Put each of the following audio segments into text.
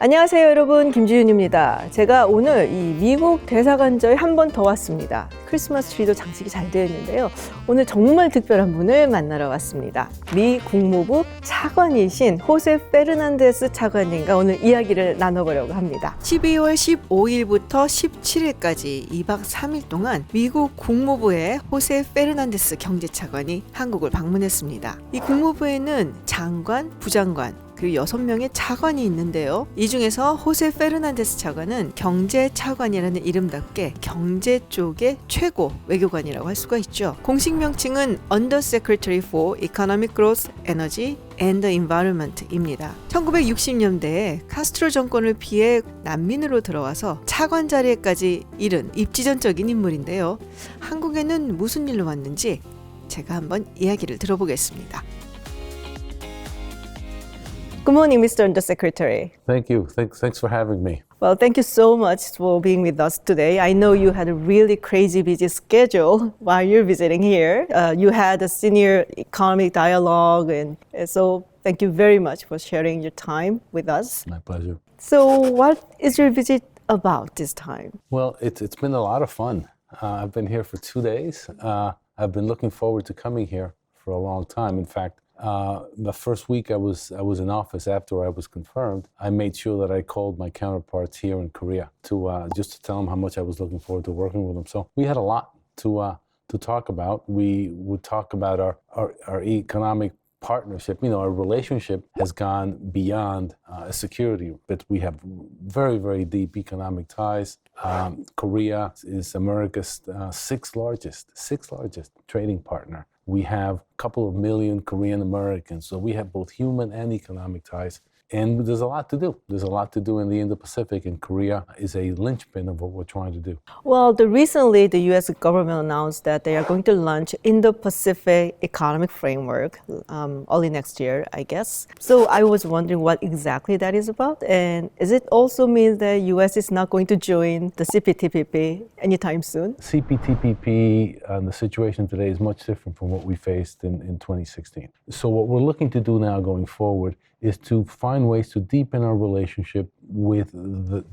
안녕하세요 여러분, 김지윤입니다. 제가 오늘 이 미국 대사관저에 한 번 더 왔습니다. 크리스마스 트리도 장식이 잘 되어 있는데요. 오늘 정말 특별한 분을 만나러 왔습니다. 미 국무부 차관이신 호세 페르난데스 차관님과 오늘 이야기를 나눠보려고 합니다. 12월 15일부터 17일까지 2박 3일 동안 미국 국무부의 호세 페르난데스 경제차관이 한국을 방문했습니다. 이 국무부에는 장관, 부장관, 그리고 6명의 차관이 있는데요. 이 중에서 호세 페르난데스 차관은 경제차관이라는 이름답게 경제 쪽의 최고 외교관이라고 할 수가 있죠. 공식 명칭은 Undersecretary for Economic Growth, Energy and Environment입니다. 1960년대에 카스트로 정권을 피해 난민으로 들어와서 차관 자리에까지 이른 입지전적인 인물인데요. 한국에는 무슨 일로 왔는지 제가 한번 이야기를 들어보겠습니다. Good morning, Mr. Undersecretary. Thank you. Thanks for having me. Well, thank you so much for being with us today. I know you had a really crazy busy schedule while you're visiting here. You had a senior economic dialogue, and so thank you very much for sharing your time with us. My pleasure. So what is your visit about this time? Well, it's been a lot of fun. I've been here for 2 days. I've been looking forward to coming here for a long time. In fact, the first week I was in office after I was confirmed, I made sure that I called my counterparts here in Korea to just to tell them how much I was looking forward to working with them. So we had a lot to talk about. We would talk about our economic partnership. You know, our relationship has gone beyond security, but we have very, very deep economic ties. Korea is America's sixth largest trading partner. We have a couple of million Korean Americans, so we have both human and economic ties. And there's a lot to do. There's a lot to do in the Indo-Pacific, and Korea is a linchpin of what we're trying to do. Well, recently the U.S. government announced that they are going to launch Indo-Pacific Economic Framework early next year, I guess. So I was wondering what exactly that is about, and does it also mean that U.S. is not going to join the CPTPP anytime soon? CPTPP and the situation today is much different from what we faced in 2016. So what we're looking to do now going forward is to find ways to deepen our relationship with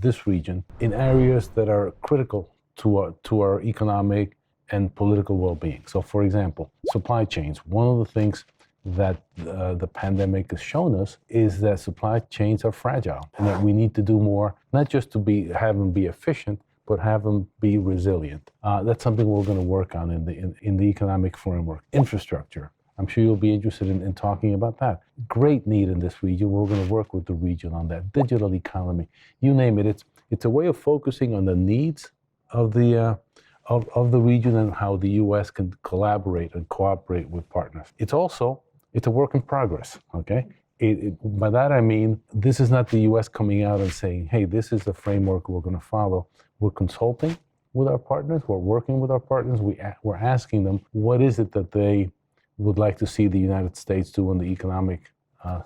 this region in areas that are critical to our economic and political well-being. So, for example, supply chains. One of the things that the pandemic has shown us is that supply chains are fragile and that we need to do more, not just to have them be efficient, but have them be resilient. That's something we're going to work on in the economic framework. Infrastructure. I'm sure you'll be interested in talking about that. Great need in this region. We're going to work with the region on that. Digital economy, you name it. It's a way of focusing on the needs of the region and how the U.S. can collaborate and cooperate with partners. It's a work in progress. Okay. By that I mean this is not the U.S. coming out and saying, "Hey, this is the framework we're going to follow." We're consulting with our partners. We're working with our partners. We're asking them what is it that they would like to see the United States do in the economic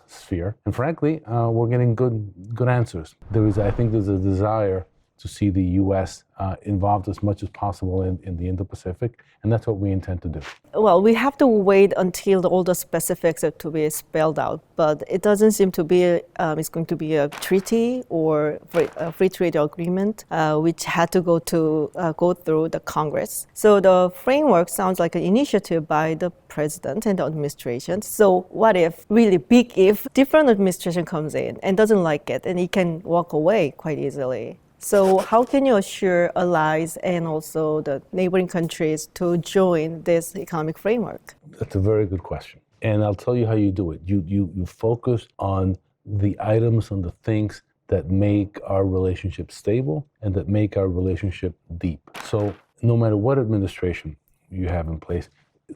sphere. And frankly, we're getting good answers. I think there's a desire to see the U.S. Involved as much as possible in the Indo-Pacific, and that's what we intend to do. Well, we have to wait until all the specifics are to be spelled out, but it doesn't seem to be it's going to be a treaty or a free trade agreement, which had to go through the Congress. So the framework sounds like an initiative by the president and the administration. So what if, really big if, different administration comes in and doesn't like it, and it can walk away quite easily? So how can you assure allies and also the neighboring countries to join this economic framework? That's a very good question. And I'll tell you how you do it. You focus on the items and the things that make our relationship stable and that make our relationship deep. So no matter what administration you have in place,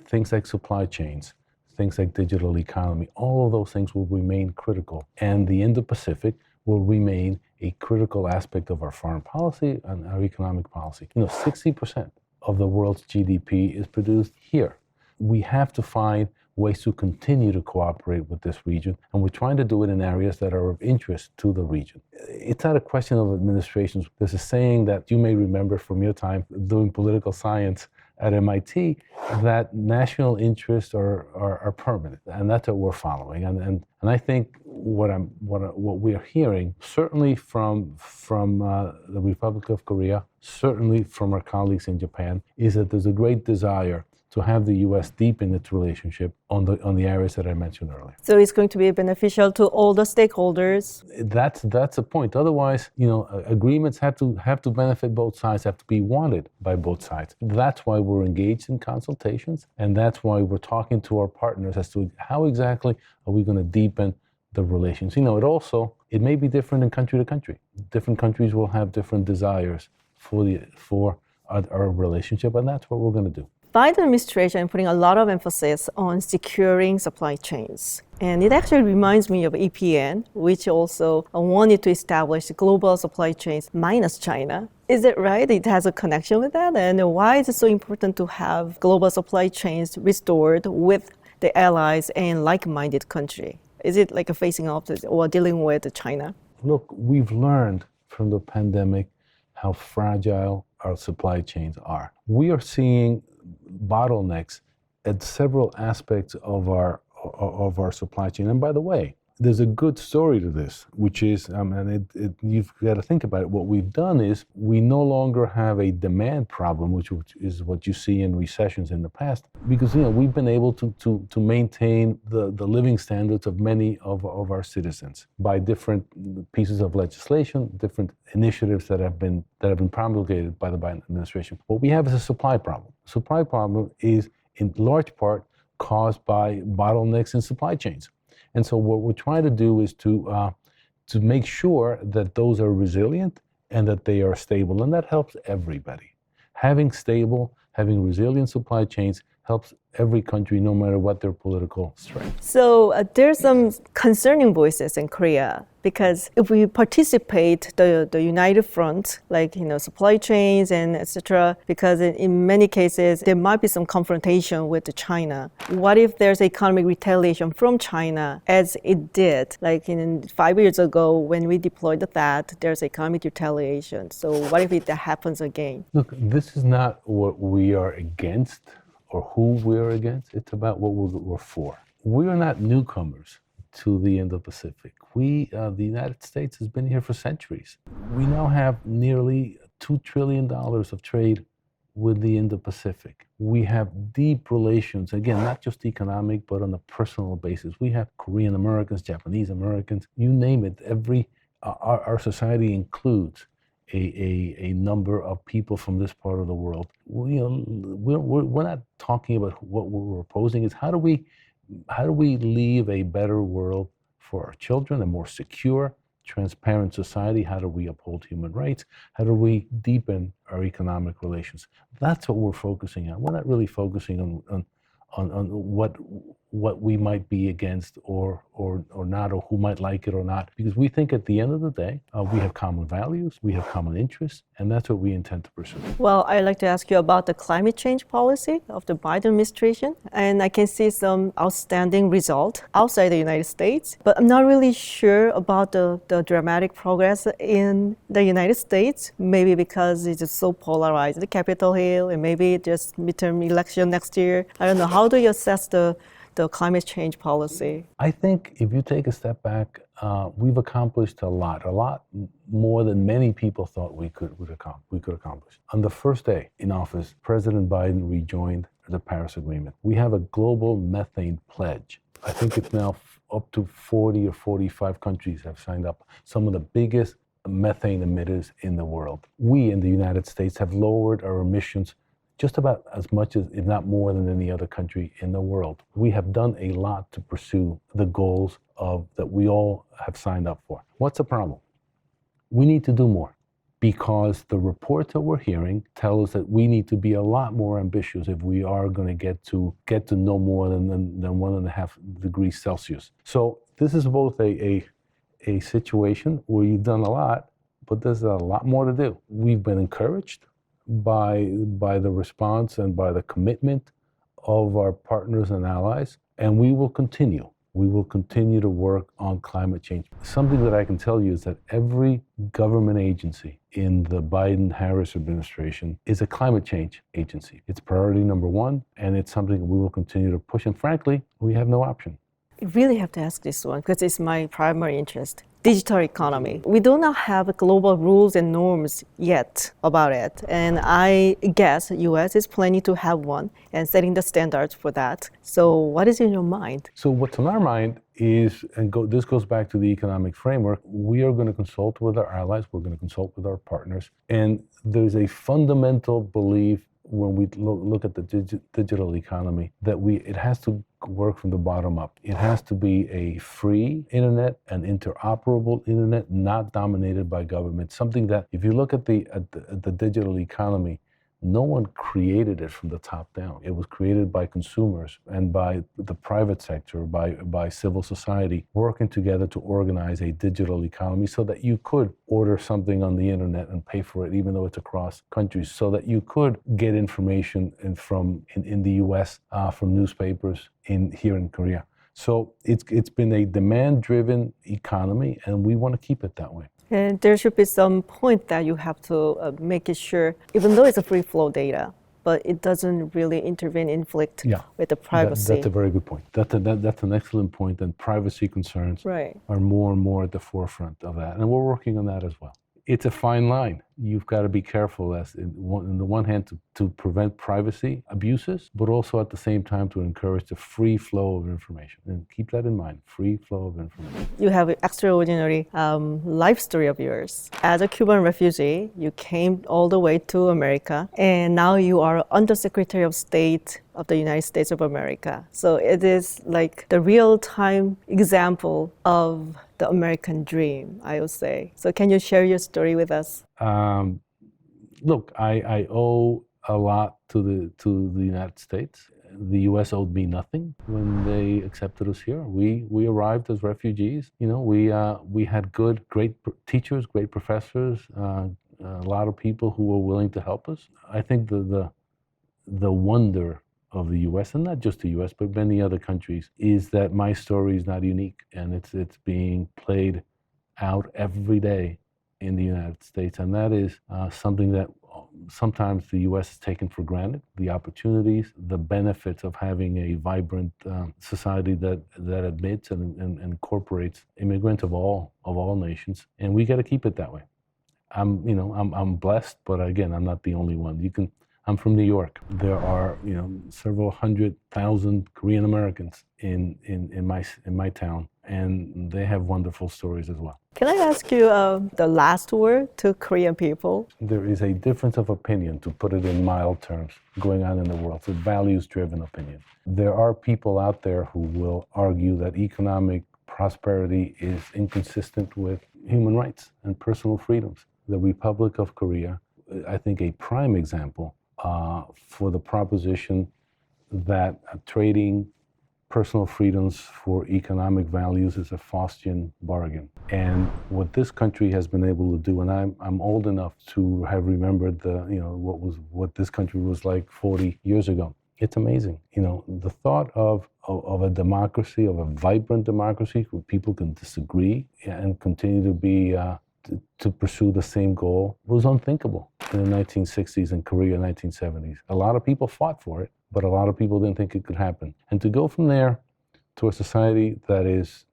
things like supply chains, things like digital economy, all of those things will remain critical. And the Indo-Pacific will remain a critical aspect of our foreign policy and our economic policy. 60% of the world's GDP is produced here. We have to find ways to continue to cooperate with this region, and we're trying to do it in areas that are of interest to the region. It's not a question of administrations. There's a saying that you may remember from your time doing political science at MIT that national interests are permanent, and that's what we're following. And I think what we are hearing, certainly from the Republic of Korea, certainly from our colleagues in Japan, is that there's a great desire to have the U.S. deepen its relationship on the areas that I mentioned earlier. So it's going to be beneficial to all the stakeholders. That's the point. Otherwise, agreements have to benefit both sides, have to be wanted by both sides. That's why we're engaged in consultations, and that's why we're talking to our partners as to how exactly are we going to deepen the relations. It may be different in country to country. Different countries will have different desires for our relationship, and that's what we're going to do. Biden administration is putting a lot of emphasis on securing supply chains. And it actually reminds me of EPN, which also wanted to establish global supply chains minus China. Is it right? It has a connection with that? And why is it so important to have global supply chains restored with the allies and like-minded country? Is it like a facing off or dealing with China? Look, we've learned from the pandemic how fragile our supply chains are. We are seeing bottlenecks at several aspects of our supply chain. And by the way, there's a good story to this, which is, you've got to think about it. What we've done is we no longer have a demand problem, which is what you see in recessions in the past, because we've been able to maintain the living standards of many of our citizens by different pieces of legislation, different initiatives that have been promulgated by the Biden administration. What we have is a supply problem. Supply problem is in large part caused by bottlenecks in supply chains. And so what we're trying to do is to make sure that those are resilient and that they are stable. And that helps everybody. Having resilient supply chains helps every country, no matter what their political strength. So there's some concerning voices in Korea, because if we participate the united front, like supply chains and etc., because in many cases there might be some confrontation with China. What if there's economic retaliation from China, as it did, like 5 years ago when we deployed the THAAD, there's economic retaliation. So what if that happens again? Look, this is not what we are against or who we're against. It's about what we're for. We are not newcomers to the Indo-Pacific. The United States has been here for centuries. We now have nearly $2 trillion of trade with the Indo-Pacific. We have deep relations, again, not just economic, but on a personal basis. We have Korean Americans, Japanese Americans, you name it. Our society includes a number of people from this part of the world. We're not talking about what we're opposing. It's how do we leave a better world for our children, a more secure, transparent society? How do we uphold human rights? How do we deepen our economic relations? That's what we're focusing on. We're not really focusing on what we might be against or not, or who might like it or not, because we think at the end of the day, we have common values, we have common interests, and that's what we intend to pursue. Well, I'd like to ask you about the climate change policy of the Biden administration, and I can see some outstanding result outside the United States, but I'm not really sure about the dramatic progress in the United States, maybe because it's just so polarized, the Capitol Hill, and maybe just midterm election next year. I don't know, how do you assess the climate change policy? I think if you take a step back, we've accomplished a lot more than many people thought we could accomplish. On the first day in office, President Biden rejoined the Paris Agreement. We have a global methane pledge. I think it's now up to 40 or 45 countries have signed up, some of the biggest methane emitters in the world. We in the United States have lowered our emissions just about as much as, if not more than any other country in the world. We have done a lot to pursue the goals that we all have signed up for. What's the problem? We need to do more, because the reports that we're hearing tell us that we need to be a lot more ambitious if we are going to get to no more than 1.5 degrees Celsius. So this is both a situation where you've done a lot, but there's a lot more to do. We've been encouraged by the response and by the commitment of our partners and allies, and we will continue we will continue to work on climate change. Something that I can tell you is that every government agency in the Biden-Harris administration is a climate change agency. It's priority number one, and it's something we will continue to push. And frankly, we have no option. I really have to ask this one because it's my primary interest. Digital economy. We do not have global rules and norms yet about it. And I guess US is planning to have one and setting the standards for that. So what is in your mind? So what's on our mind is, this goes back to the economic framework, we are going to consult with our allies, we're going to consult with our partners. And there's a fundamental belief when we look at the digital economy that it has to work from the bottom up. It has to be a free internet, an interoperable internet, not dominated by government. Something that, if you look at the digital economy, no one created it from the top down. It was created by consumers and by the private sector, by civil society, working together to organize a digital economy so that you could order something on the internet and pay for it, even though it's across countries, so that you could get information in the US from newspapers here in Korea. So it's been a demand-driven economy, and we want to keep it that way. And there should be some point that you have to make it sure, even though it's a free flow data, but it doesn't really intervene, inflict with the privacy. That's a very good point. That's an excellent point, and privacy concerns are more and more at the forefront of that. And we're working on that as well. It's a fine line. You've got to be careful, on the one hand, to prevent privacy abuses, but also at the same time to encourage the free flow of information. And keep that in mind, free flow of information. You have an extraordinary life story of yours. As a Cuban refugee, you came all the way to America, and now you are Undersecretary of State of the United States of America. So it is like the real-time example of the American dream, I would say. So can you share your story with us? Look, I owe a lot to the United States. The U.S. owed me nothing when they accepted us here. We arrived as refugees. You know, we had great teachers, great professors, a lot of people who were willing to help us. I think the wonder of the U.S., and not just the U.S., but many other countries, is that my story is not unique, and it's being played out every day in the United States, and that is something that sometimes the U.S. has taken for granted, the opportunities, the benefits of having a vibrant society that admits and incorporates immigrants of all nations, and we got to keep it that way. I'm blessed, but again, I'm not the only one. I'm from New York. There are several 100,000 Korean Americans in my town, and they have wonderful stories as well. Can I ask you the last word to Korean people? There is a difference of opinion, to put it in mild terms, going on in the world. It's a values-driven opinion. There are people out there who will argue that economic prosperity is inconsistent with human rights and personal freedoms. The Republic of Korea, I think, a prime example for the proposition that trading personal freedoms for economic values is a Faustian bargain. And what this country has been able to do, and I'm old enough to have remembered what this country was like 40 years ago. It's amazing. The thought of a democracy, of a vibrant democracy where people can disagree and continue to be to pursue the same goal was unthinkable in the 1960s in Korea, 1970s. A lot of people fought for it, but a lot of people didn't think it could happen. And to go from there to a society that is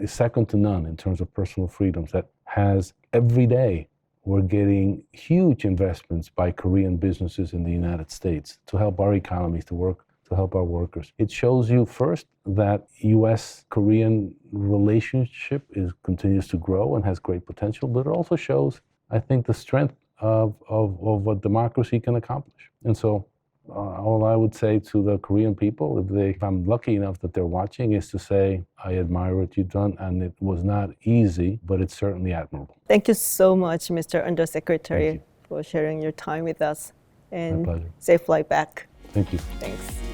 second to none in terms of personal freedoms, that has every day, we're getting huge investments by Korean businesses in the United States to help our economies to work, to help our workers. It shows you first that U.S.-Korean relationship continues to grow and has great potential, but it also shows, I think, the strength of what democracy can accomplish. And so all I would say to the Korean people, if I'm lucky enough that they're watching, is to say, I admire what you've done, and it was not easy, but it's certainly admirable. Thank you so much, Mr. Undersecretary, for sharing your time with us. And My pleasure. safe flight back. Thank you. Thanks.